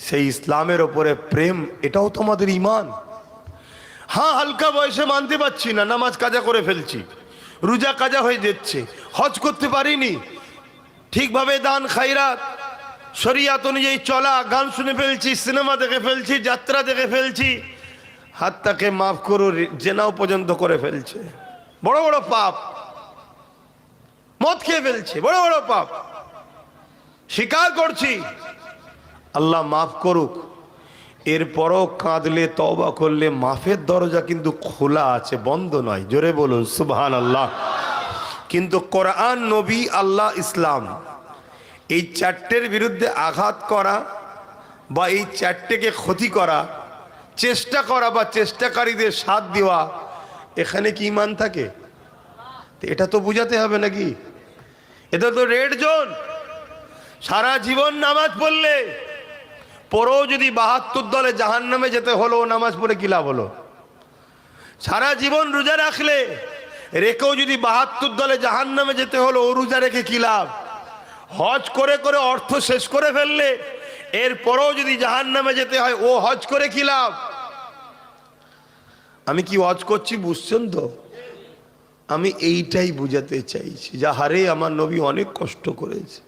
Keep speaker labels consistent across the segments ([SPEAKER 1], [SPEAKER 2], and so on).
[SPEAKER 1] সেই ইসলামের ওপরে প্রেম, এটাও তো আমাদের ঈমান। হ্যাঁ, হালকা বয়সে মানতে পারছি না, নামাজ কাজা করে ফেলছি, রোজা কাজা হয়ে যাচ্ছে, হজ করতে পারিনি ঠিকভাবে, দান খায়রাত শরিয়াত অনুযায়ী চলা, গান শুনে ফেলছি, সিনেমা দেখে ফেলছি, যাত্রা দেখে ফেলছি, হাতটাকে মাফ করো জেনাও পর্যন্ত করে ফেলছে, বড় বড় পাপ, মদ খেয়ে ফেলছে, বড় বড় পাপ স্বীকার করছি, আল্লাহ মাফ করুক। এরপরও কাঁদলে তওবা করলে মাফের দরজা কিন্তু খোলা আছে, বন্ধ নয়। জোরে বলুন সুবহানাল্লাহ। কিন্তু কোরআন, নবী, আল্লাহ, ইসলাম, এই চারটের বিরুদ্ধে আঘাত করা বা এই চারটেকে ক্ষতি করা, চেষ্টা করা বা চেষ্টাকারীদের সাথ দেওয়া, এখানে কি ঈমান থাকে? এটা তো বুঝাতে হবে নাকি? এটা তো রেড জোন। সারা জীবন নামাজ পড়লে পরেও যদি 72 দলে জাহান্নামে যেতে হলো, নামাজ পড়ে কি লাভ হলো? সারা জীবন রোজা রাখলে, রেখেও যদি 72 দলে জাহান্নামে যেতে হলো, ও রোজা রেখে কি লাভ? হজ করে করে অর্থ শেষ করে ফেললে, এরপরেও যদি জাহান্নামে যেতে হয়, ও হজ করে কি লাভ? আমি কি হজ করছি বুঝছেন তো? আমি এইটাই বুঝাতে চাইছি, যাহারে আমার নবী অনেক কষ্ট করেছে।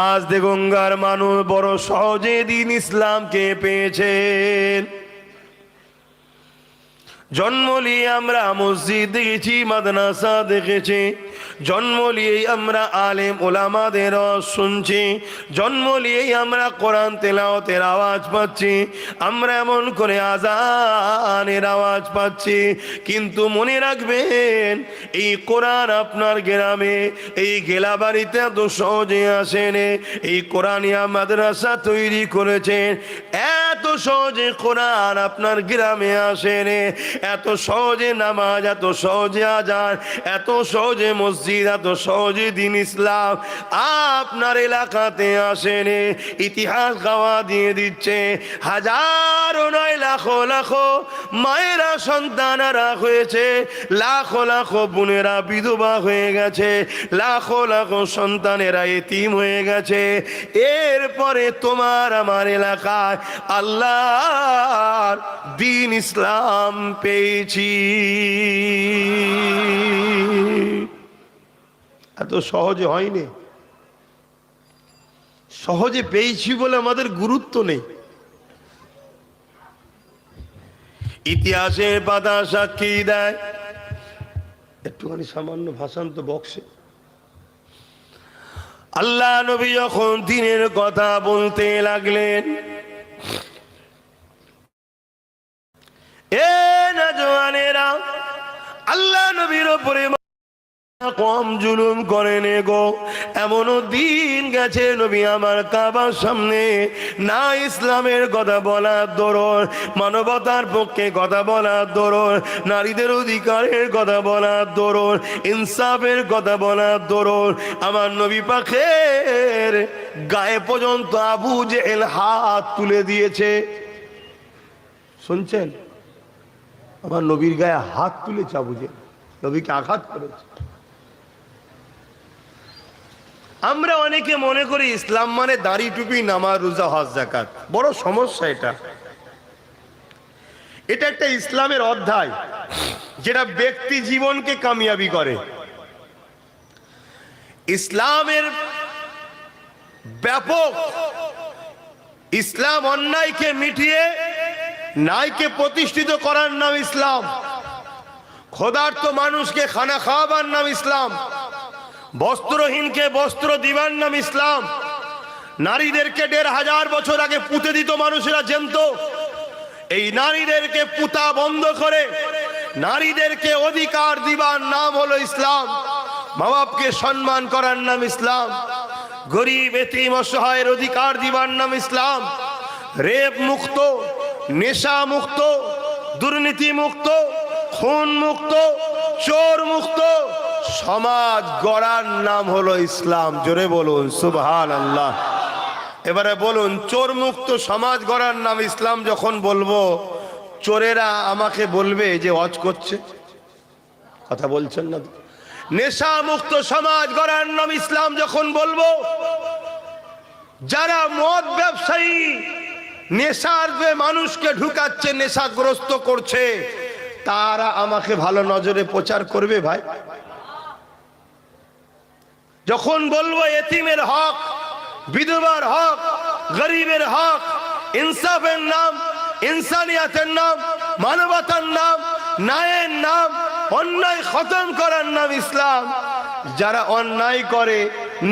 [SPEAKER 1] আজ দেগঙ্গার মানুষ বড় সহজে দিন ইসলামকে পেয়েছেন। জন্ম নিয়ে আমরা মসজিদ দেখেছি, মাদ্রাসা দেখেছি, জন্ম নিয়েই আমরা আলেম ওলামাদের শুনছি, জন্ম নিয়েই আমরা কোরআন তেলাওয়াতের আওয়াজ পাচ্ছি, আমরা এমন করে আজানের আওয়াজ পাচ্ছি। কিন্তু মনে রাখবেন, এই কোরআন আপনার গ্রামে, এই গেলাবাড়িতে এত সহজে আসেনি। এই কোরআনিয়া মাদ্রাসা তৈরি করেছেন, এত সহজে কোরআন আপনার গ্রামে আসেনি। এত সহজে নামাজ, এত সহজে আজান, এত সহজে মসজিদ, এত সহজে দিন ইসলাম আপনার এলাকাতে আসেনি। ইতিহাস গাওয়া দিয়ে দিচ্ছে, হাজারো নয় লাখো লাখো মায়েরা সন্তানেরা হয়েছে, লাখো লাখো বোনেরা বিধবা হয়ে গেছে, লাখো লাখো সন্তানেরা এতিম হয়ে গেছে। এরপরে তোমার আমার এলাকায় আল্লাহর দ্বীন ইসলাম পেয়েছি। এত সহজে হয়নি, সহজে পেয়েছি বলে আমাদের গুরুত্ব নেই। ইতিহাসের পাতা সাক্ষী দেয়, একটুখানি সামান্য ভাষান্ত বক্সে, আল্লাহ নবী যখন দ্বীনের কথা বলতে লাগলেন, এ নওজওয়ানেরা, আল্লাহ নবীর উপরে কম জুলুম করেন গো। এমনও দিন গেছে নবী আমার কাবার সামনে না ইসলামের কথা বলার দরুন, মানবতার পক্ষে কথা বলার দরুন, নারীদের অধিকারের কথা বলার দরুন, ইনসাফের কথা বলার দরুন, আমার নবী পাকের গায়ে পর্যন্ত আবু জেহেল হাত তুলে দিয়েছে। শুনছেন? আমার নবীর গায়ে হাত তুলেছে আবু জেহেল, নবীকে আঘাত করেছে। আমরা অনেকে মনে করি ইসলাম মানে দাড়ি টুপি, নামাজ রোজা হজ যাকাত। বড় সমস্যা এটা। এটা একটা ইসলামের অধ্যায় যেটা ব্যক্তি জীবনকে কামিয়াবি করে। ইসলামের ব্যাপক, ইসলাম অন্যায়কে মিটিয়ে ন্যায়কে প্রতিষ্ঠিত করার নাম ইসলাম। ক্ষুধার্ত মানুষকে খানা খাওয়াবার নাম ইসলাম। বস্ত্রহীনকে বস্ত্র দিবার নাম ইসলাম। নারীদেরকে 1500 বছর আগে পুঁতে দিত মানুষেরা জ্যান্ত। এই নারীদেরকে পুঁতা বন্ধ করে নারীদেরকে অধিকার দিবার নাম হলো ইসলাম। মা বাপকে সম্মান করার নাম ইসলাম। গরিব এতিম অসহায়ের অধিকার দিবার নাম ইসলাম। রেপ মুক্ত, নেশা মুক্ত, দুর্নীতি মুক্ত, খুন মুক্ত, চোর মুক্ত সমাজ গড়ার নাম হলো ইসলাম। জোরে বলুন সুবহানাল্লাহ। এবারে বলুন, চোর মুক্ত সমাজ গড়ার নাম ইসলাম যখন বলবো, চোরেরা আমাকে বলবে যে হজ করছে। কথা বলছেন না? নেশা মুক্ত সমাজ গড়ার নাম ইসলাম যখন বলবো, যারা মদ ব্যবসায়ী নেশার মানুষকে ঢুকাচ্ছে, নেশাগ্রস্ত করছে, তারা আমাকে ভালো নজরে প্রচার করবে ভাই? যখন বলবো এতিমের হক, বিধবার হক, গরিবের হক, ইনসাফের নাম, ইনসানিয়াতের নাম, মানবতার নাম, ন্যায়ের নাম, অন্যায় খতম করার নাম ইসলাম। যারা অন্যায় করে,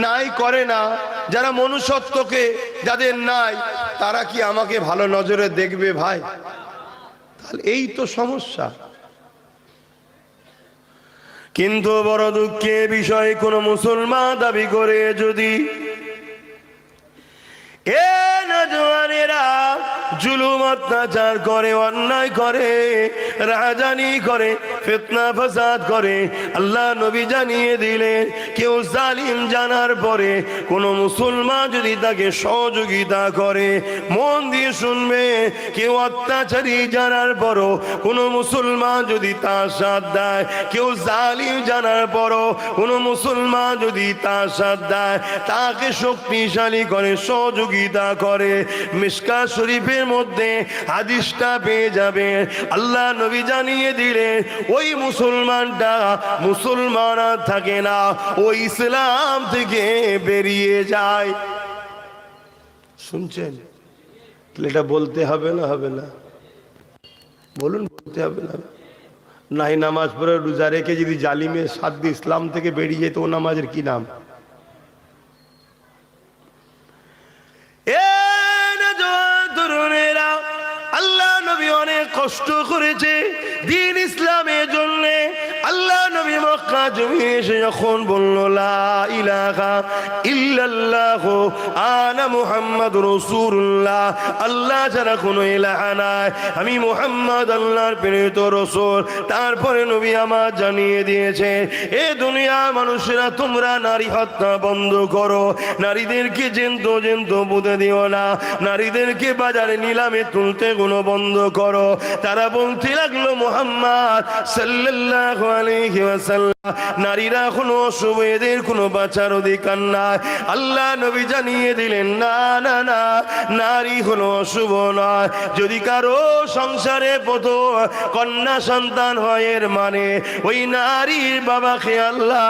[SPEAKER 1] ন্যায় করে না, যারা মনুষ্যত্বকে যাদের নাই, তারা কি আমাকে ভালো নজরে দেখবে ভাই? তাহলে এই তো সমস্যা। কিন্তু বড় দুঃখের বিষয়, কোন মুসলমান দাবি করে যদি এ নওজওয়ানেরা জুলুম অত্যাচার করে, অন্যায় করে, রাহাজানি করে, ফিতনা ফাসাদ করে, আল্লাহ নবী জানিয়ে দিলেন কেউ জালিম জানার পরে কোন মুসলমান যদি তাকে সহযোগিতা করে, মন দিয়ে শুনবে, কেউ অত্যাচারী জানার পরও কোন মুসলমান যদি তার সাথ দেয়, কেউ জালিম জানার পরও কোন মুসলমান যদি তার সাথ দেয়, তাকে শক্তিশালী করে, সহযোগিতা করে, মিশকাত শরীফের মধ্যে হাদিসটা পেয়ে যাবে। আল্লাহ নবী জানিয়ে দিলেন ওই মুসলমানটা মুসলমান আর থাকে না, ওই ইসলাম থেকে বেরিয়ে যায়। শুনছেন? এটা বলতে হবে না? হবে না? বলুন, বলতে হবে না? নাই নামাজ পড়ে রোজা রেখে যদি জালিমের সাথ দিয়ে ইসলাম থেকে বেরিয়ে যেত, ও নামাজের কি নাম? আল্লাহ নবী অনেক কষ্ট করেছে দ্বীন ইসলামের জন্য। আল্লাহ নবী মক্কা জমিনে এসে যখন বলল লা ইলাহা ইল্লাল্লাহ আনা মুহাম্মাদুর রাসূলুল্লাহ, আল্লাহ ছাড়া কোনো ইলাহা নাই, আমি মুহাম্মদ আল্লাহর প্রেরিত রাসূল। তারপরে নবী আমার জানিয়ে দিয়েছে, এ দুনিয়া মানুষেরা তোমরা নারী হত্যা বন্ধ করো, নারীদেরকে জেন্ত জেন্ত পুঁতে দিও না, নারীদেরকে বাজারে নিলামে তুলতে গুলো বন্ধ করো। তারা বলতে লাগলো মুহাম্মদ সাল্লাল্লাহু আলাইহি ওয়াসাল্লাম, নারীরা কোনো অশুভ, এদের কোনো বাঁচার অধিকার নাই। আল্লাহ নবী জানিয়ে দিলেন না না না, নারী হলো অশুভ নয়। যদি কারো সংসারে প্রথম কন্যা সন্তান হয়, এর মানে ওই নারীর বাবাকে আল্লাহ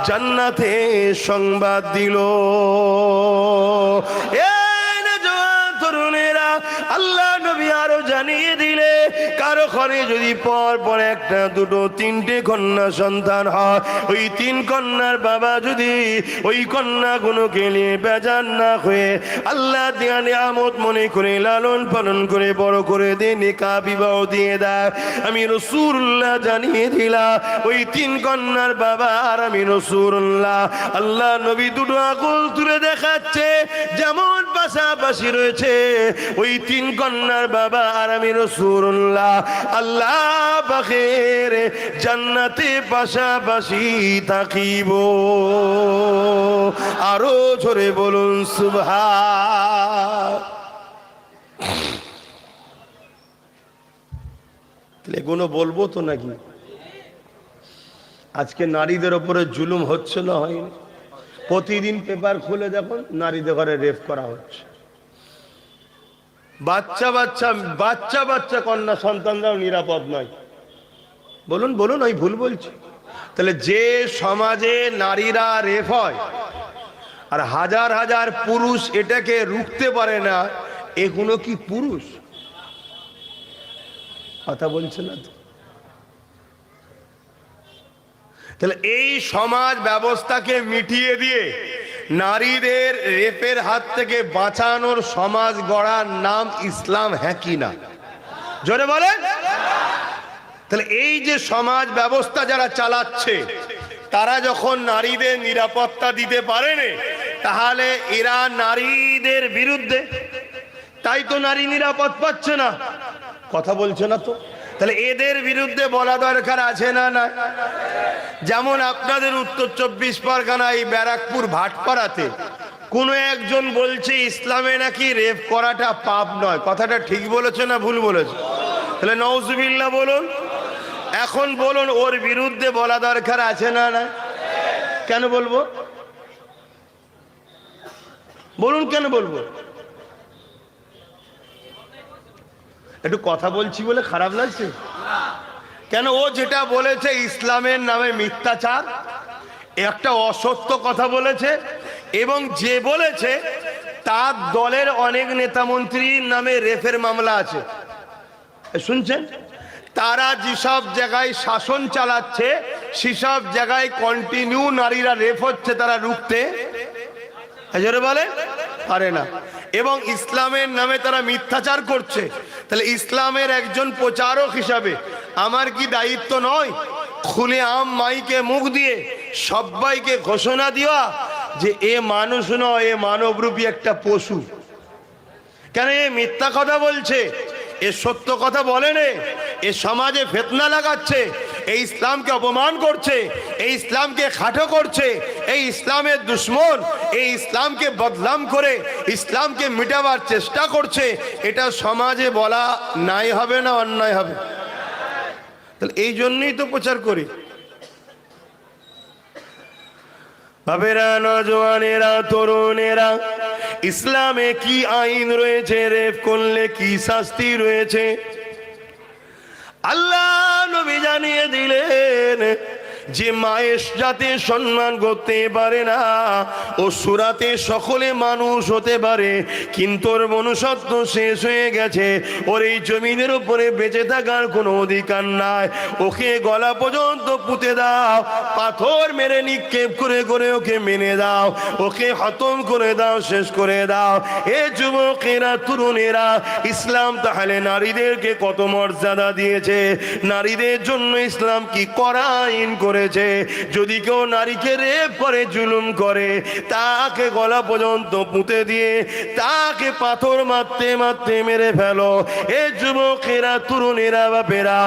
[SPEAKER 1] জান্নাতে সংবাদ দিল। আল্লাহ নবী আরো জানিয়ে দিলে কারো ঘরে যদি পর পর একটা, দুটো, তিনটে কন্যা সন্তান হয়, ওই তিন কন্যার বাবা যদি ওই কন্যাগুলোকে নিয়ে বেজার না হয়ে আল্লাহ দিয়া নিয়ামত মনে করে লালন পালন করে বড় করে দিয়ে নিকাহ বিবাহ দিয়ে দেয়, আমি রাসূলুল্লাহ জানিয়ে দিলাম ওই তিন কন্যার বাবা আর আমি রাসূলুল্লাহ। আল্লাহ নবী দুটো আঙুল তুলে দেখাচ্ছে, যেমন পাশাপাশি রয়েছে ওই তিন কন্যার বাবা আর আমি রাসূলুল্লাহ, আল্লাহ পাকের জান্নাতে পাশাপাশি থাকিব। আরো জোরে বলুন সুবহান। এগুলো বলবো তো নাকি? আজকে নারীদের উপরে জুলুম হচ্ছে না হয়নি? প্রতিদিন পেপার খুলে দেখুন, নারীদের ঘরে রেপ করা হচ্ছে। বাচ্চা বাচ্চা বাচ্চা বাচ্চা কন্যা সন্তানরাও নিরাপদ নয়। বলুন বলুন, আমি ভুল বলছি? তাহলে যে সমাজে নারীরা রেপ হয় আর হাজার হাজার পুরুষ এটাকে রুখতে পারে না, এগুলো কি পুরুষ? কথা বলছে না তো? তাহলে এই সমাজ ব্যবস্থাকে মিটিয়ে দিয়ে নারীদের রেপের হাত থেকে বাঁচানোর সমাজ গড়ার নাম ইসলাম, হ্যাঁ কি না? জোরে বলেন। তাহলে এই যে সমাজ ব্যবস্থা যারা চালাচ্ছে, তারা যখন নারীদের নিরাপত্তা দিতে পারেনি, তাহলে এরা নারীদের বিরুদ্ধে, তাই তো নারী নিরাপদ পাচ্ছে না। কথা বলছে না তো? তাহলে এদের বিরুদ্ধে বলা দরকার আছে না না? যেমন আপনাদের উত্তর 24 পরগনায় ব্যারাকপুর ভাটপাড়াতে কোনো একজন বলছে ইসলামে নাকি রেপ করাটা পাপ নয়। কথাটা ঠিক বলেছে না ভুল বলেছে? তাহলে নাউজুবিল্লাহ বলুন। এখন বলুন, ওর বিরুদ্ধে বলা দরকার আছে না না? কেন বলবো? বলুন কেন বলবো? একটু কথা বলছি বলে খারাপ লাগছে কেন? ও যেটা বলেছে ইসলামের নামে মিথ্যাচার, একটা অসত্য কথা বলেছে, এবং যে বলেছে তার দলের অনেক নেতা মন্ত্রীর নামে রেফের মামলা আছে, শুনছেন? তারা যেসব জায়গায় শাসন চালাচ্ছে সেসব জায়গায় কন্টিনিউ নারীরা রেপ হচ্ছে, তারা রুখতে বলে পারে না, এবং ইসলামের নামে তারা মিথ্যাচার করছে। তাহলে ইসলামের একজন প্রচারক হিসাবে আমার কি দায়িত্ব নয় খুলে আম মাইকে মুখ দিয়ে সবাইকে ঘোষণা দেওয়া যে এ মানুষ নয়, এ মানবরূপী একটা পশু? কেন এ মিথ্যা কথা বলছে, এ সত্য কথা বলেনি, এ সমাজে ফিতনা লাগাচ্ছে, এই ইসলামকে অপমান করছে, এই ইসলামকে খাটো করছে, এই ইসলামের দুশ্মন, এই ইসলামকে বদনাম করে ইসলামকে মিটাবার চেষ্টা করছে, এটা সমাজে বলা নাই হবে না অন্যায় হবে? তাহলে এই জন্যই তো প্রচার করি। বাবেরা, নজওয়ানেরা, তরুণেরা, ইসলামে কি আইন রয়েছে, রেপ করলে কি শাস্তি রয়েছে আল্লাহ নবী জানিয়ে দিলেন। যে মায়ের যাতে সম্মান করতে পারে না ও সুরাতে সকলে মানুষ হতে পারে, কিন্তু ওর মনুষ্যত্ব শেষ হয়ে গেছে, ওর এই জমিনের উপরে বেঁচে থাকার কোনো অধিকার নাই, ওকে গলা পর্যন্ত পুঁতে দাও, পাথর মেরে নিক্ষেপ করে করে ওকে মেনে দাও, ওকে খতম করে দাও, শেষ করে দাও। এ যুবকেরা, তরুণেরা, ইসলাম তাহলে নারীদেরকে কত মর্যাদা দিয়েছে, নারীদের জন্য ইসলাম কি কড়া আইন করেছে। যদি কেউ নারীকে রেপ করে, জুলুম করে, তাকে গলা পর্যন্ত পুঁতে দিয়ে তাকে পাথর মারতে মারতে মেরে ফেলো। এ যুবকেরা, তরুণেরা, বাপেরা,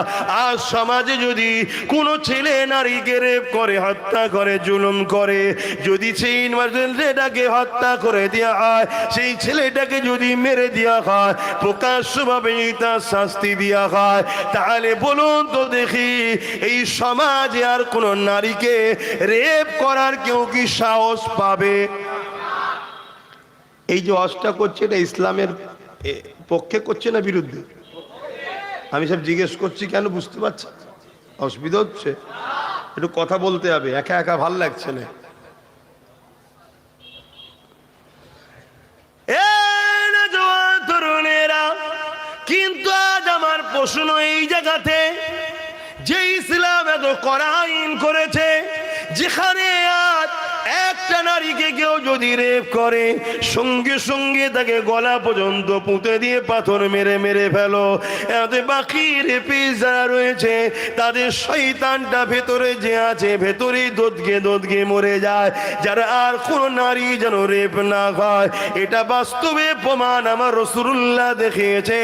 [SPEAKER 1] আজ সমাজে যদি কোনো ছেলে নারীকে রেপ করে, হত্যা করে, জুলুম করে, যদি সেই ছেলেটাকে হত্যা করে দেওয়া হয়, সেই ছেলেটাকে যদি মেরে দেওয়া হয়, প্রকাশ্যভাবে তার শাস্তি দেওয়া হয়, তাহলে বলুন তো দেখি এই সমাজে আর কোন নারীকে রেপ করার কেউ কি সাহস পাবে? এই যে অস্টা করছে, এটা ইসলামের পক্ষে করছে না বিরুদ্ধে? আমি সব জিজ্ঞেস করছি কেন, বুঝতে পারছি? অসুবিধা হচ্ছে? একটু কথা বলতে হবে, একা একা ভাল লাগছে না। তরুণেরা, কিন্তু আজ আমার প্রশ্ন এই জায়গাতে, যে ইসলাম এত কড়া আইন করেছে, যেখানে আজ একটা নারীকে কেউ যদি রেপ করে, সঙ্গে সঙ্গে তাকে গলা পর্যন্ত পুঁতে দিয়ে পাথর মেরে মেরে ফেলো, এতে বাকি রেপিস যারা রয়েছে তাদের শয়তানটা ভেতরে যে আছে, ভেতরেই দোদকে দোদকে মরে যায়, যারা আর কোন নারী যেন রেপ না হয়। এটা বাস্তবে প্রমাণ আমার রাসূলুল্লাহ দেখিয়েছে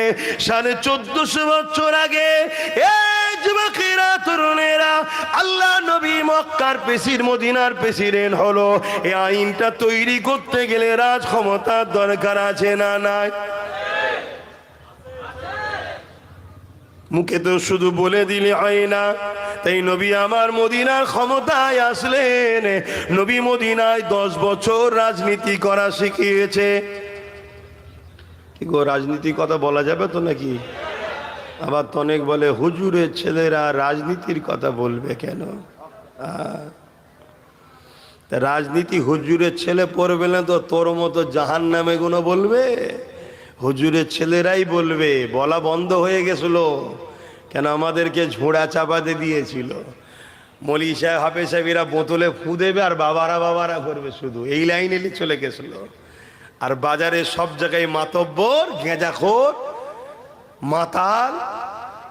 [SPEAKER 1] 1450 বছর আগে। যুবকেরা, তরুণেরা, আল্লাহ নবী মক্কার প্রেসিডেন্ট, মদিনার প্রেসিডেন্ট হলো, এই আইনটা তৈরি করতে গেলে রাজ ক্ষমতার দরকার আছে না নাই? মুখে তো শুধু বলে দিলে হয় না। তাই নবী আমার মদিনার ক্ষমতায় আসলেন, নবী মদিনায় 10 বছর রাজনীতি করা শিখিয়েছে। কি গো, রাজনীতির কথা বলা যাবে তো নাকি? আবার তো অনেক বলে হুজুরের ছেলেরা রাজনীতির কথা বলবে কেন? রাজনীতি হুজুরের ছেলে পড়বে না তো তোর মতো জাহান্নামে গুলো বলবে? হুজুরের ছেলেরাই বলবে। বলা বন্ধ হয়ে গেছিল কেন? আমাদেরকে ঝোড়া চাপাতে দিয়েছিল। মৌলী সাহেব, হাফেজ সাহেবেরা বোতলে ফু দেবে আর বাবারা বাবারা করবে, শুধু এই লাইনে চলে গেছিল। আর বাজারে সব জায়গায় মাতব্বর, গেঁজাখোর, মাতাল,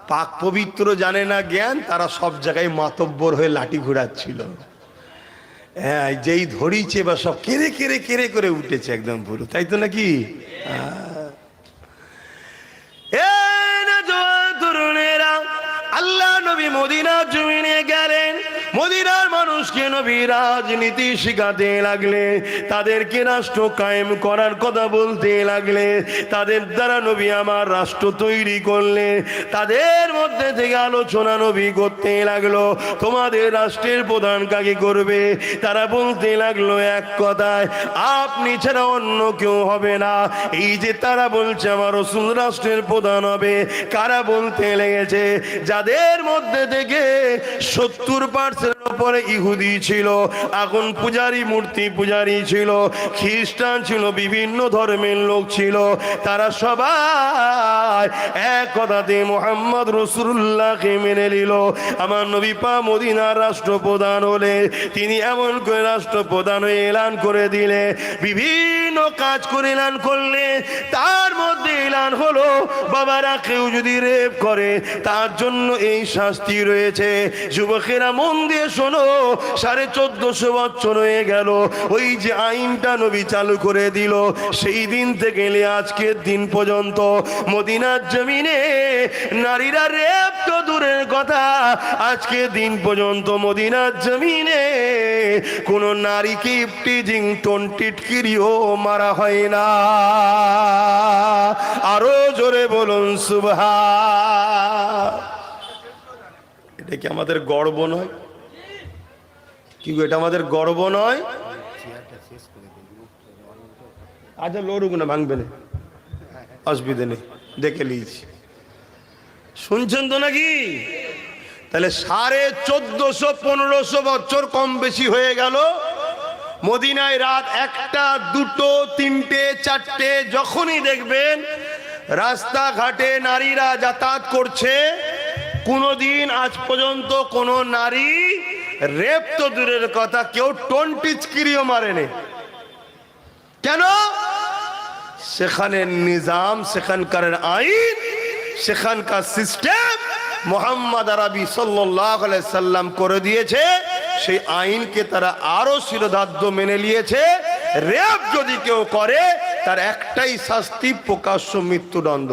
[SPEAKER 1] পাক পবিত্র জানে না জ্ঞান, তারা সব জায়গায় মাতব্বর হয়ে লাঠি ঘুরাচ্ছিল। হ্যাঁ, যেই ধরিছে বা সব কেড়ে কেড়ে কেড়ে করে উঠেছে একদম পুরো, তাই তো নাকি? তরুণেরা, আল্লাহ নবী মদিনা জমিনে গেলেন, মদিনার মানুষকে নবী রাজনীতি শিখাতে লাগলে, তাদেরকে রাষ্ট্র কায়েম করার কথা বলতে লাগলে, তাদের দ্বারা নবী আমার রাষ্ট্র তৈরি করলে, তাদের মধ্যে থেকে আলোচনা নবী করতে লাগলো তোমাদের রাষ্ট্রের প্রধান কাকে করবে। তারা বলতে লাগলো এক কথায়, আপনি ছাড়া অন্য কেউ হবে না। এই যে তারা বলছে আমার রাসূল রাষ্ট্রের প্রধান হবে, কারা বলতে লেগেছে? যাদের মধ্যে থেকে 70% উপরে ইহুদি ছিল, আগুন পূজারী, মূর্তি পূজারী ছিল, খ্রিস্টান ছিল, বিভিন্ন ধর্মের লোক ছিল, তারা সবাই এক কথাতে মুহাম্মদ রাসূলুল্লাহকে মেনে নিল। আমার নবী পাক মদিনার রাষ্ট্রপ্রধান হলে তিনি এমন করে রাষ্ট্রপ্রধান হয়ে এলান করে দিলে, বিভিন্ন কাজ করে এলান করলে, তার মধ্যে এলান হলো বাবারা কেউ যদি রেপ করে তার জন্য এই শাস্তি রয়েছে। যুবকেরা মন দিয়ে শোনো, 1450 বছর হয়ে গেল ওই যে আইনটা নবী চালু করে দিল, সেই দিন থেকে আজকের দিন পর্যন্ত মদিনার জমিনে নারীরা রেপ তো দূরের কথা, আজকে দিন পর্যন্ত মদিনার জমিনে কোন নারীকে ইফটিজিং টিটকিরিও মারা হয় না। আরো জোরে বলুন সুবহান। এটা কি আমাদের গর্ব নয়? কি গো, এটা আমাদের গর্ব নয়? আচ্ছা লড়ুক না, ভাঙবে না, অসুবিধে নেই, দেখে নিয়েছি। শুনছেন তো নাকি? তাহলে 1450-1500 বছর কম বেশি হয়ে গেল মদিনায় রাত 1টা 2টো 3টে 4টে যখনই দেখবেন রাস্তাঘাটে নারীরা যাতায়াত করছে, কোনদিন আজ পর্যন্ত কোন নারী রেপ তো দূরের কথা, কেউ টিটকিরিও মারেনি। কেন? সেখানে নিজাম, সেখানকার আইন, সেখানকার সিস্টেম মুহাম্মদ আরবি সাল্লাল্লাহু আলাইহি সাল্লাম করে দিয়েছে। সেই আইনকে তারা আরো শিরোধার্য মেনে নিয়েছে। রেপ যদি কেউ করে তার একটাই শাস্তি, প্রকাশ্য মৃত্যুদণ্ড।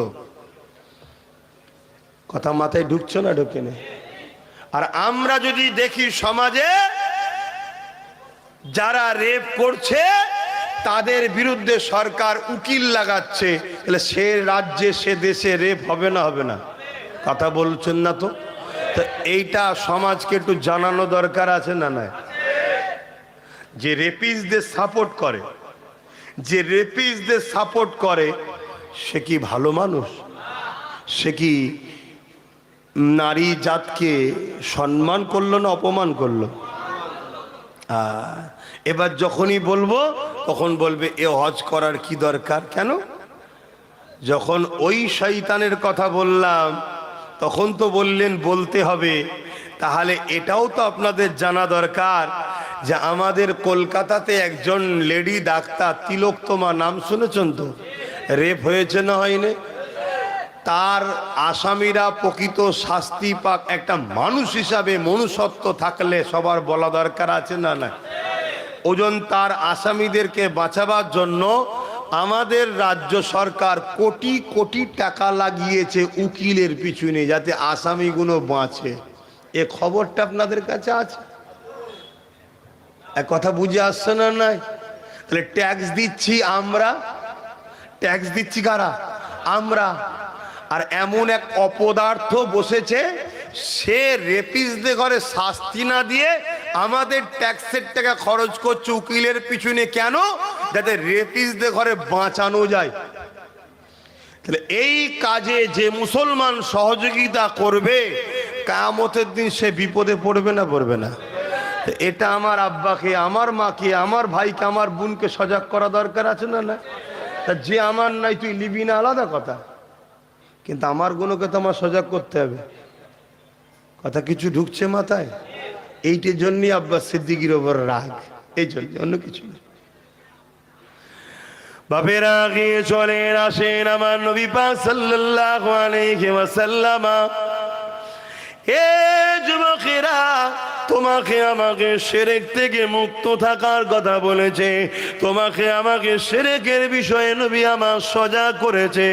[SPEAKER 1] কথা মাথায় ঢুকছে না? ঢুকে নেই। আর আমরা যদি দেখি সমাজে যারা রেপ করছে তাদের বিরুদ্ধে সরকার উকিল লাগাচ্ছে, তাহলে সে রাজ্যে সে দেশে রেপ হবে না? হবে না? কথা বলছেন না তো? তো এইটা সমাজকে একটু জানানো দরকার আছে না? নাই? যে রেপিস্টদের সাপোর্ট করে, যে রেপিস্টদের সাপোর্ট করে সে কি ভালো মানুষ? সে কি নারী জাতকে সম্মান করলো না অপমান করলো? এবার যখনই বলবো তখন বলবে এ হজ করার কি দরকার? কেন? যখন ওই শয়তানের কথা বললাম তখন তো বললেন বলতে হবে। তাহলে এটাও তো আপনাদের জানা দরকার যে আমাদের কলকাতাতে একজন লেডি ডাক্তার, তিলোত্তমা, নাম শুনেছেন তো? রেপ হয়েছে না হয়নি? তার আসামিরা প্রকৃত শাস্তি পাক। একটা মানুষ হিসাবে মনুষ্যত্ব থাকলে সবার বলা দরকার আছে না? না? ওজন তার আসামিদেরকে বাঁচাবার জন্য আমাদের রাজ্য সরকার কোটি কোটি টাকা লাগিয়েছে উকিলের পিছনে, যাতে আসামিগুলো বাঁচে। এ খবরটা আপনাদের কাছে আছে? এক কথা বুঝে আসছে না? নাই? তাহলে ট্যাক্স দিচ্ছি আমরা, ট্যাক্স দিচ্ছি কারা? আমরা। আর এমন এক অপদার্থ বসেছে, সে রেপিস্টদের ঘরে শাস্তি না দিয়ে আমাদের ট্যাক্সের টাকা খরচ করছে উকিলের পিছনে। কেন? যাতে রেপিস্টদের ঘরে বাঁচানো যায়। তাহলে এই কাজে যে মুসলমান সহযোগিতা করবে কিয়ামতের দিন সে বিপদে পড়বে না? পড়বে না? এটা আমার আব্বাকে, আমার মাকে, আমার ভাইকে, আমার বোনকে সজাগ করা দরকার আছে না? না? তা যে আমার নাই তুই লিবি না, আলাদা কথা, কিন্তু আমার গুণকে তো আমার সজাগ করতে হবে। কথা কিছু ঢুকছে মাথায়? এইটার জন্যই আব্বাস সিদ্দিকীর ওপর রাগ, এই জন্য, অন্য কিছু না। বাপেরা আগিয়ে চলেন, আসেন আমার নবী পাক সাল্লাল্লাহু আলাইহি ওয়াসাল্লাম। এ যুবকেরা, তোমাকে আমাকে শিরক থেকে মুক্ত থাকার কথা বলেছে, তোমাকে আমাকে শিরকের বিষয়ে নবী আমার সজাগ করেছে।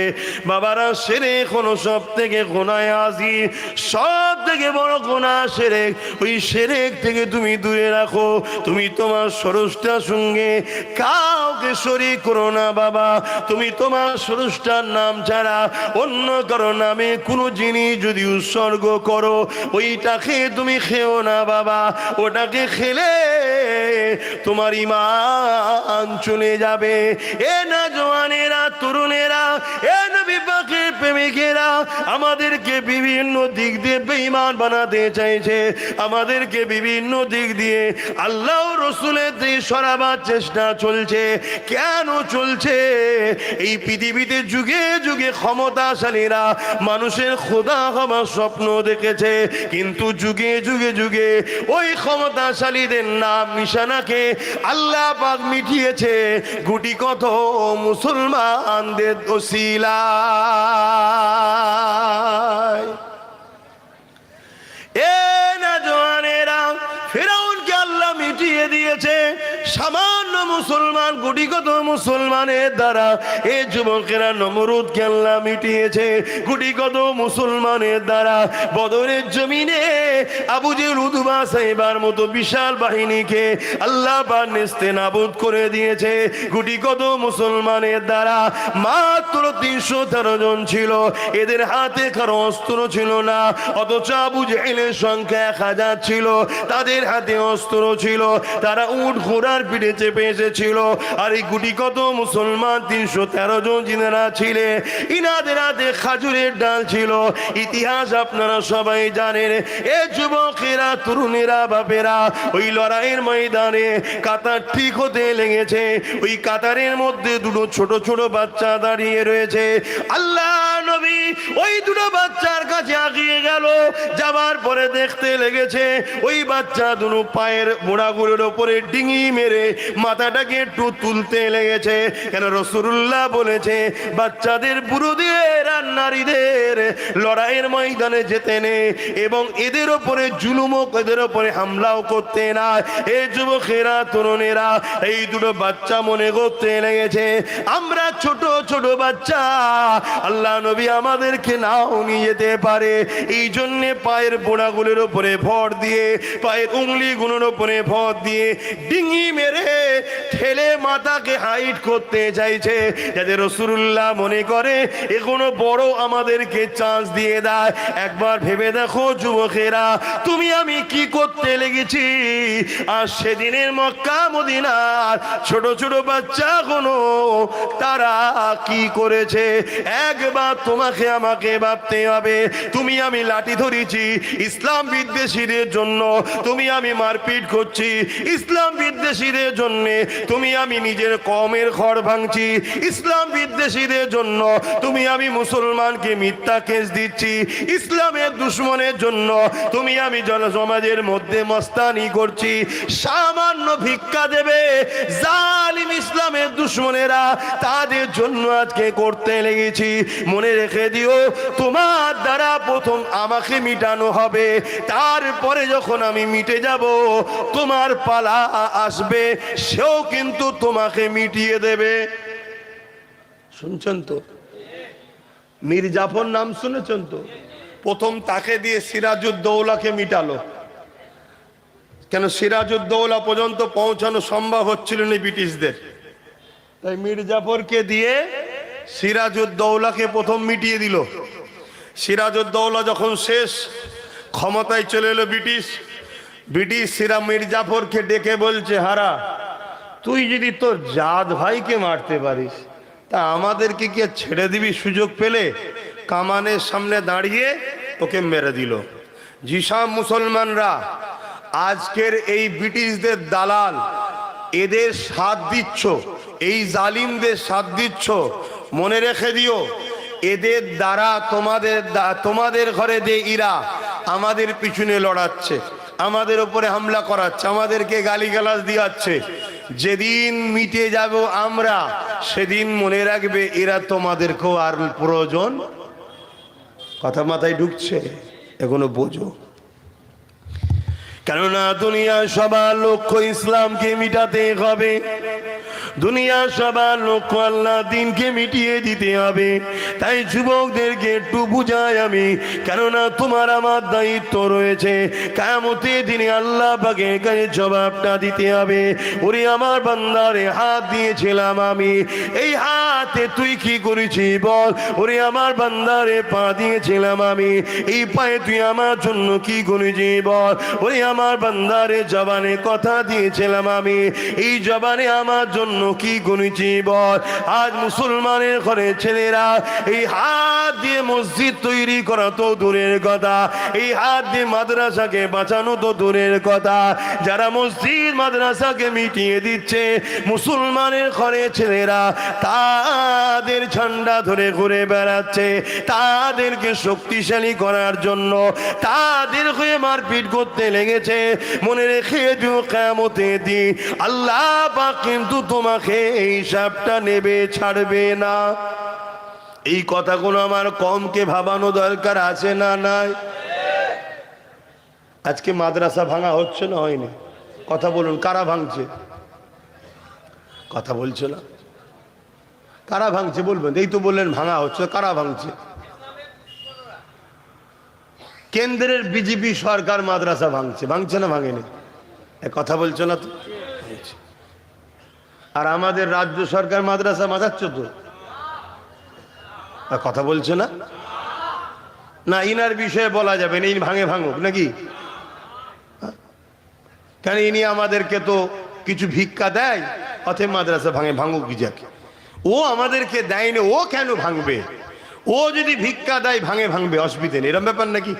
[SPEAKER 1] বাবারা, শিরক হলো সব থেকে গুনাহ আযীম, সব থেকে বড় গুনাহ শিরক, ওই শিরক থেকে তুমি দূরে রাখো। তুমি তোমার স্রষ্টার সঙ্গে কাউকে শরীক করো না বাবা। তুমি তোমার স্রষ্টার নাম ছাড়া অন্য কারো নামে কোনো জিনিস যদি উৎসর্গ করো, ওইটাকে তুমি খেও না বাবা। ওটাকে খেলে তোমার ঈমান চলে যাবে। এ না জওয়ানেরা, তরুণেরা, এ নবী পাকের প্রেমিকেরা, আমাদেরকে বিভিন্ন দিক দিয়ে বেঈমান বানাতে চাইছে, আমাদেরকে বিভিন্ন দিক দিয়ে আল্লাহ রসুলের দিয়ে সরাবার চেষ্টা চলছে। কেন চলছে? এই পৃথিবীতে যুগে যুগে ক্ষমতাশালীরা মানুষের খোদা হবার স্বপ্ন দেখেছে, কিন্তু যুগে যুগে যুগে ওই ক্ষমতাশালীদের নাম নিশানাকে আল্লাহ পাক মিটিয়েছে গুটি কত মুসলমানদের ওসিলায়। এ না জওয়ানেরা, ফিরআউনকে আল্লাহ মিটিয়ে দিয়েছে সামান্য মুসলমান, গুটি কত মুসলমানের দ্বারা। এ যুবকেরা, নমরুদকে আল্লাহ মিটিয়েছে গুটি কত মুসলমানের দ্বারা। বদরের জমিনে আবু জেহেল, উতবা, সাইবার মতো বিশাল বাহিনীকে আল্লাহ পাক নেস্তেনাবুদ করে দিয়েছে গুটি কত মুসলমানের দ্বারা। মাত্র 313 জন ছিল, এদের হাতে কারো অস্ত্র ছিল না, অথচ আবু জেহেলের সংখ্যা 1000 ছিল, তাদের হাতে অস্ত্র ছিল, তারা উট ঘোড়ার পিঠে চেপে এসেছিল। আর এই গুটি কত মুসলমান 313 জন যিনারা ছিলেন, ইনাদের হাতে খাজুরের ডাল ছিল। ইতিহাস আপনারা সবাই জানেন। এ যুবকেরা, তরুণেরা, বাপেরা, ওই লড়াইয়ের ময়দানে কাতার ঠিক হতে লেগেছে। ওই কাতারের মধ্যে দুটো ছোট ছোট বাচ্চা দাঁড়িয়ে রয়েছে। আল্লাহ নবী ওই দুটো বাচ্চার কাছে আগিয়ে গেল, যাবার পরে দেখতে লেগেছে ওই বাচ্চা দুটো পায়ের মোড়াগুলোর ওপরে ডিঙি মেরে মাথাটাকে একটু তুলতে লেগেছে। কেন? রাসূলুল্লাহ বলেছে বাচ্চাদের, বুড়োদের আর নারীদের লড়াইয়ের ময়দানে যেতে নেই, এবং এদের ওপরে জুলুমও, এদের ওপরে হামলাও করতে না। এই যুবকেরা, তরুণেরা, এই দুটো বাচ্চা মনে করতে লেগেছে আমরা ছোট ছোট বাচ্চা, আল্লাহ নবী আমাদেরকে নাও নিয়ে যেতে পারে। এই জন্যে পায়ের বোড়াগুলোর উপরে ভর দিয়ে, পায়ের উংলিগুলোর উপরে ভর দিয়ে ডিঙি মেরে ঠেলে মাথাকে হাইট করতে চাইছে, যাতে রাসূলুল্লাহ মনে করে এখনো বড় আমাদেরকে চান্স দিয়ে দেয়। একবার ভেবে দেখো যুবকেরা, তুমি আমি কি করতে লেগেছি। আর সেদিনের মক্কা মদিনার ছোট ছোট বাচ্চা কোনো তারা কি করেছে, একবার তোমাকে আমাকে ভাবতে হবে। তুমি আমি লাঠি ধরেছি ইসলাম বিদ্বেষীদের জন্য, তুমি আমি মারপিট করছি ইসলাম বিদ্বেষীদের জন্য, তুমি আমি নিজের কওমের ঘর ভাঙছি ইসলাম বিদ্বেষীদের জন্য, তুমি আমি মুসলমানকে মিথ্যা কেস দিচ্ছি ইসলামের দুশমনের জন্য, তুমি আমি জনসমাজের মধ্যে মস্তানি করছি। সামান্য ভিক্ষা দেবে জালিম ইসলামের দুশমনেরা, তাদের জন্য আজকে করতে লেগেছি। মনে রেখে দিও, তোমার দ্বারা প্রথম আমাকে মিটানো হবে, তারপরে যখন আমি মিটে যাব তোমার পালা আসবে, সেও কিন্তু তোমাকে মিটিয়ে দেবে। শুনছেন তো? মীর জাফর নাম শুনেছেন তো? প্রথম তাকে দিয়ে সিরাজউদ্দৌলাকে মিটালো। কেন? সিরাজউদ্দৌলা পর্যন্ত পৌঁছানো সম্ভব হচ্ছিল না ব্রিটিশদের, তাই মীর জাফরকে দিয়ে সিরাজউদ্দৌলাকে প্রথম মিটিয়ে দিল। সিরাজউদ্দৌলা যখন শেষ, ক্ষমতায় চলে এলো ব্রিটিশ। মীর জাফরকে ডেকে বলছে, হারা, তুই যদি তোর জাত ভাইকে মারতে পারিস তা আমাদেরকে কি ছেড়ে দিবি সুযোগ পেলে? কামানের সামনে দাঁড়িয়ে ওকে মেরে দিল। জিসাম মুসলমানরা, আজকের এই ব্রিটিশদের দালাল, এদের সাথ দিচ্ছ, এই জালিমদের সাথ দিচ্ছ। মনে রেখে দিও, এদের দ্বারা তোমাদের ঘরে যে ইরা আমাদের পিছনে লড়াচ্ছে, আমাদের উপরে হামলা করাচ্ছে, আমাদেরকে গালিগালাজ দিয়াচ্ছে। যেদিন মিটে যাব আমরা, সেদিন মনে রাখবে এরা তোমাদেরকেও আর প্রয়োজন। কথা মাথায় ঢুকছে? এখনো বোঝো। কেননা দুনিয়া সবার লক্ষ্য ইসলামকে মিটাতে হবে। দুনিয়া সবার লক্ষ্য আল্লাহ দিনকে মিটিয়ে দিতে হবে। তাই যুবকদেরকে একটু বুঝাই আমি, কেননা তোমার আমার দায়িত্ব রয়েছে, কিয়ামতের দিনে আল্লাহ পাকের কাছে জবাবটা দিতে হবে। ওরে আমার বান্দারে, হাত দিয়েছিলাম আমি, এই হাতে তুই কি করেছিস বল। ওরে আমার বান্দারে, পা দিয়েছিলাম আমি, এই পায়ে তুই আমার জন্য কি করেছিস বল। ওরে আমার বান্দারে, জবানে কথা দিয়েছিলাম আমি, এই জবানে আমার জন্য কি করেছিস বল। আজ মুসলমানের ঘরে ছেলেরা এই হাত দিয়ে মসজিদ তৈরি করা তো দূরের কথা, এই হাত দিয়ে মাদ্রাসাকে বাঁচানো তো দূরের কথা, যারা মসজিদ মাদ্রাসাকে মিটিয়ে দিচ্ছে মুসলমানের ঘরে ছেলেরা তাদের ঝান্ডা ধরে ঘুরে বেড়াচ্ছে, তাদেরকে শক্তিশালী করার জন্য তাদের হয়ে মারপিট করতে লেগেছে। মনে রেখে দিও, কিয়ামতের দিন আল্লাহ পাক কিন্তু তোমাকে এই হিসাবটা নেবে, ছাড়বে না। এই কথাগুলো আমার কমকে ভাবানো দরকার আছে না নাই? আজকে মাদ্রাসা ভাঙা হচ্ছে না হয়নি? কথা বলুন, কারা ভাঙছে? কথা বলছো না, কারা ভাঙছে বলবেন? এই তো বললেন ভাঙা হচ্ছে, কারা ভাঙছে? কেন্দ্রের বিজেপি সরকার মাদ্রাসা ভাঙছে, ভাঙছে না ভাঙেনি? কথা বলছো না তো? আর আমাদের রাজ্য সরকার মাদ্রাসা বাঁচাচ্ছে তো, কথা বলছো না? না ইনার বিষয়ে বলা যাবে না, ইনি ভাঙে ভাঙুক নাকি? কেন ইনি আমাদেরকে তো কিছু ভিক্ষা দেয়, অথবা মাদ্রাসা ভাঙে ভাঙুক কি যাকে, ও আমাদেরকে দেয়নি, ও কেন ভাঙবে? ও যদি ভিক্ষা দেয় ভাঙে ভাঙবে, অসুবিধে নেই, এরকম ব্যাপার নাকি?